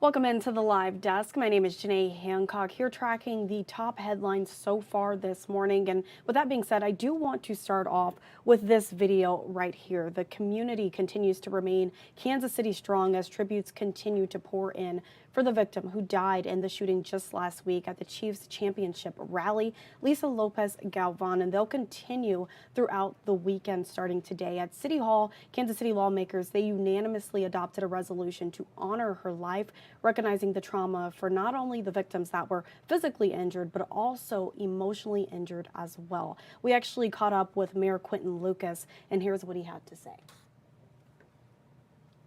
Welcome into the live desk. My name is Janae Hancock here tracking the top headlines so far this morning. And with that being said, I do want to start off with this video right here. The community continues to remain Kansas City strong as tributes continue to pour in for the victim who died in the shooting just last week at the Chiefs Championship rally, Lisa Lopez-Galvan, and they'll continue throughout the weekend starting today. At City Hall, Kansas City lawmakers, they unanimously adopted a resolution to honor her life, recognizing the trauma for not only the victims that were physically injured, but also emotionally injured as well. We actually caught up with Mayor Quentin Lucas, and here's what he had to say.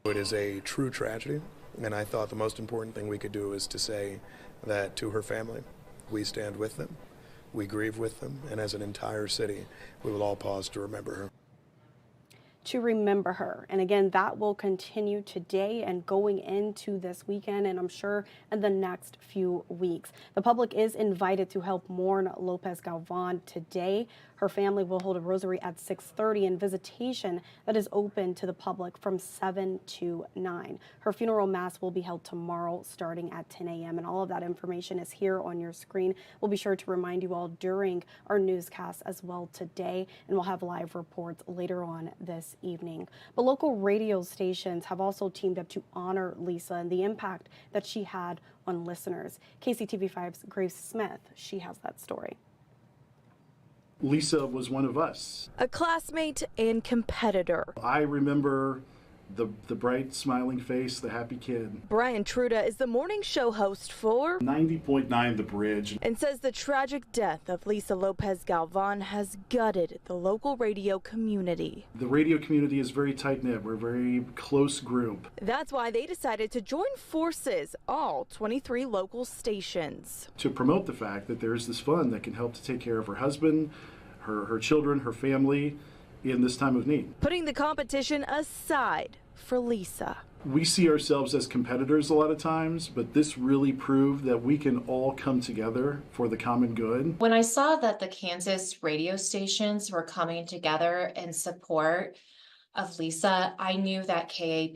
It is a true tragedy, and I thought the most important thing we could do is to say that to her family, we stand with them, we grieve with them, and as an entire city, we will all pause to remember her. To remember her. And again, that will continue today and going into this weekend, and I'm sure in the next few weeks. The public is invited to help mourn Lopez-Galvan today. Her family will hold a rosary at 6:30 and visitation that is open to the public from 7 to 9. Her funeral mass will be held tomorrow starting at 10 a.m. and all of that information is here on your screen. We'll be sure to remind you all during our newscast as well today, and we'll have live reports later on this evening. But local radio stations have also teamed up to honor Lisa and the impact that she had on listeners. KCTV5's Grace Smith, she has that story. Lisa was one of us. A classmate and competitor. I remember the bright smiling face, the happy kid. Brian Truda is the morning show host for 90.9 The Bridge. And says the tragic death of Lisa Lopez-Galvan has gutted the local radio community. The radio community is very tight-knit. We're a very close group. That's why they decided to join forces, all 23 local stations. To promote the fact that there's this fund that can help to take care of her husband, her children, her family in this time of need. Putting the competition aside for Lisa. We see ourselves as competitors a lot of times, but this really proved that we can all come together for the common good. When I saw that the Kansas radio stations were coming together in support of Lisa, I knew that KAB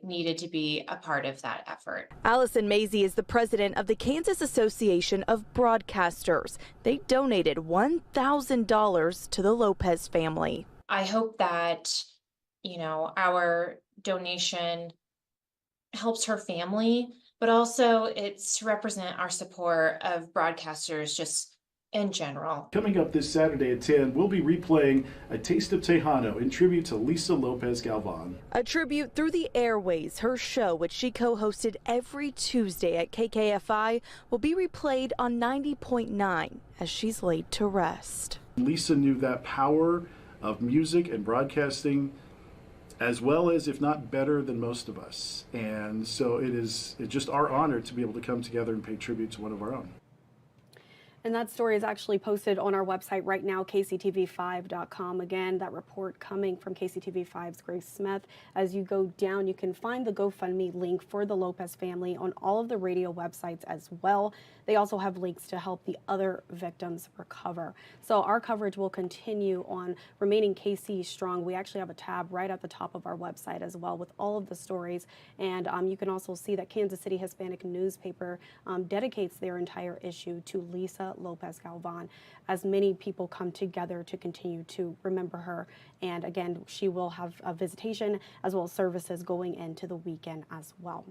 needed to be a part of that effort. Allison Mazie is the president of the Kansas Association of Broadcasters. They donated $1,000 to the Lopez family. I hope that, our donation helps her family, but also it's to represent our support of broadcasters just in general. Coming up this Saturday at 10, we'll be replaying A Taste of Tejano in tribute to Lisa Lopez-Galvan. A tribute through the airways. Her show, which she co-hosted every Tuesday at KKFI, will be replayed on 90.9 as she's laid to rest. Lisa knew that power of music and broadcasting as well as, if not better than most of us. And so it's just our honor to be able to come together and pay tribute to one of our own. And that story is actually posted on our website right now, kctv5.com. Again, that report coming from KCTV5's Grace Smith. As you go down, you can find the GoFundMe link for the Lopez family on all of the radio websites as well. They also have links to help the other victims recover. So our coverage will continue on remaining KC Strong. We actually have a tab right at the top of our website as well with all of the stories. And you can also see that Kansas City Hispanic newspaper dedicates their entire issue to Lisa Lopez-Galvan as many people come together to continue to remember her. And again, she will have a visitation as well as services going into the weekend as well.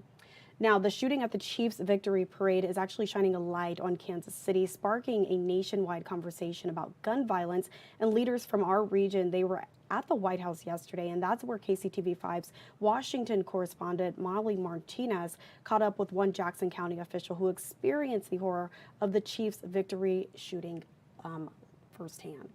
Now, the shooting at the Chiefs Victory Parade is actually shining a light on Kansas City, sparking a nationwide conversation about gun violence. And leaders from our region, they were at the White House yesterday, and that's where KCTV5's Washington correspondent Molly Martinez caught up with one Jackson County official who experienced the horror of the Chiefs Victory shooting firsthand.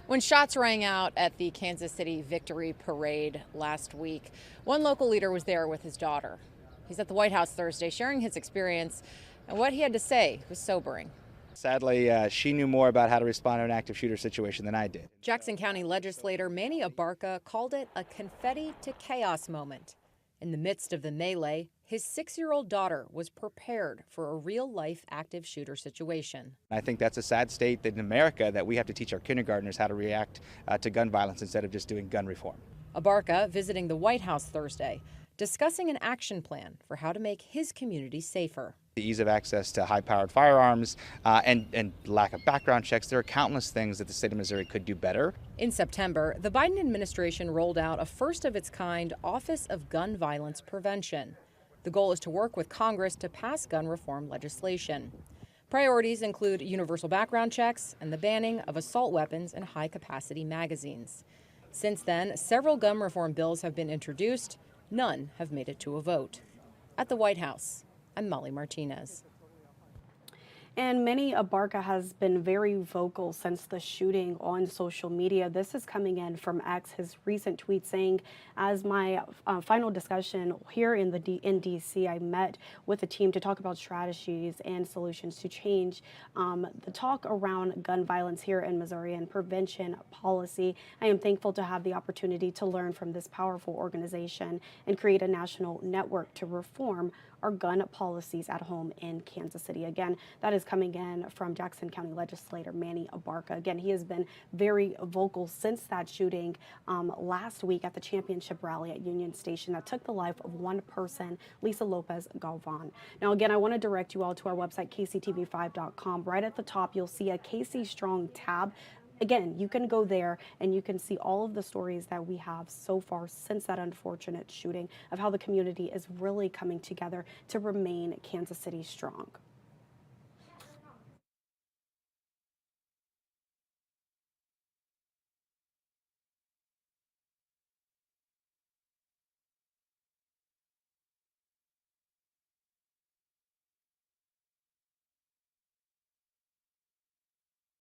When shots rang out at the Kansas City Victory Parade last week, one local leader was there with his daughter. He's at the White House Thursday sharing his experience, and what he had to say was sobering. Sadly, she knew more about how to respond to an active shooter situation than I did. Jackson County legislator Manny Abarca called it a confetti to chaos moment. In the midst of the melee, his 6-year-old daughter was prepared for a real-life active shooter situation. I think that's a sad state that in America that we have to teach our kindergartners how to react to gun violence instead of just doing gun reform. Abarca visiting the White House Thursday discussing an action plan for how to make his community safer. The ease of access to high-powered firearms and lack of background checks. There are countless things that the state of Missouri could do better. In September, the Biden administration rolled out a first-of-its-kind Office of Gun Violence Prevention. The goal is to work with Congress to pass gun reform legislation. Priorities include universal background checks and the banning of assault weapons and high-capacity magazines. Since then, several gun reform bills have been introduced. None have made it to a vote. At the White House, I'm Molly Martinez. And Manny Abarca has been very vocal since the shooting on social media. This is coming in from X, his recent tweet saying, as my final discussion here in DC, I met with a team to talk about strategies and solutions to change the talk around gun violence here in Missouri and prevention policy. I am thankful to have the opportunity to learn from this powerful organization and create a national network to reform our gun policies at home in Kansas City. Again, that is coming in from Jackson County legislator Manny Abarca. Again, he has been very vocal since that shooting last week at the championship rally at Union Station that took the life of one person, Lisa Lopez-Galvan. Now, again, I want to direct you all to our website, kctv5.com. Right at the top, you'll see a KC Strong tab. Again, you can go there and you can see all of the stories that we have so far since that unfortunate shooting of how the community is really coming together to remain Kansas City strong.